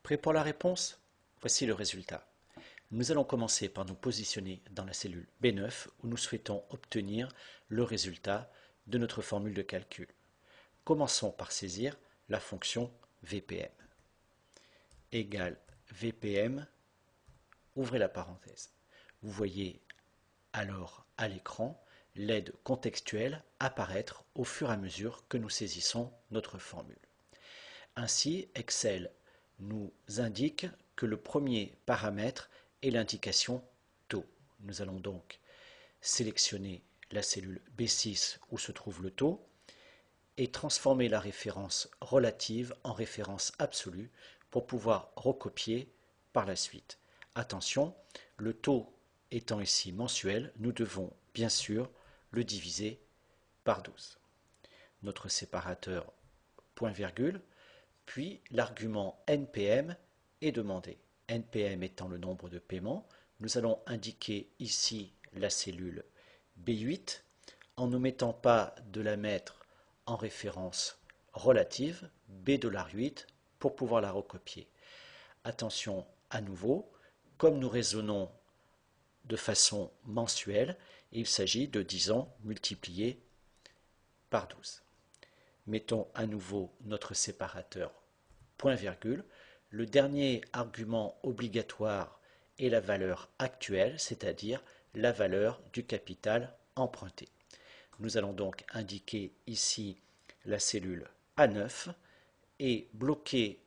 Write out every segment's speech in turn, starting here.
Prêt pour la réponse? Voici le résultat. Nous allons commencer par nous positionner dans la cellule B9 où nous souhaitons obtenir le résultat de notre formule de calcul. Commençons par saisir la fonction VPM. Égale VPM, ouvrez la parenthèse. Vous voyez alors à l'écran l'aide contextuelle apparaître au fur et à mesure que nous saisissons notre formule. Ainsi, Excel nous indique que le premier paramètre est l'indication taux. Nous allons donc sélectionner la cellule B6 où se trouve le taux et transformer la référence relative en référence absolue pour pouvoir recopier par la suite. Attention, le taux étant ici mensuel, nous devons bien sûr le diviser par 12. Notre séparateur point virgule, puis l'argument NPM est demandé. NPM étant le nombre de paiements, nous allons indiquer ici la cellule B8 en ne mettant pas de la mettre en référence relative B$8 pour pouvoir la recopier. Attention à nouveau, comme nous raisonnons de façon mensuelle, il s'agit de 10 ans multiplié par 12. Mettons à nouveau notre séparateur point virgule. Le dernier argument obligatoire est la valeur actuelle, c'est-à-dire la valeur du capital emprunté. Nous allons donc indiquer ici la cellule A9 et bloquer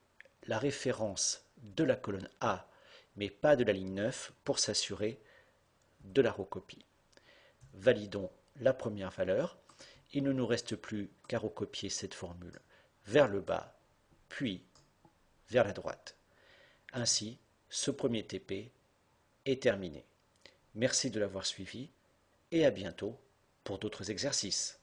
la référence de la colonne A, mais pas de la ligne 9 pour s'assurer de la recopie. Validons la première valeur. Il ne nous reste plus qu'à recopier cette formule vers le bas, puis vers la droite. Ainsi, ce premier TP est terminé. Merci de l'avoir suivi et à bientôt pour d'autres exercices.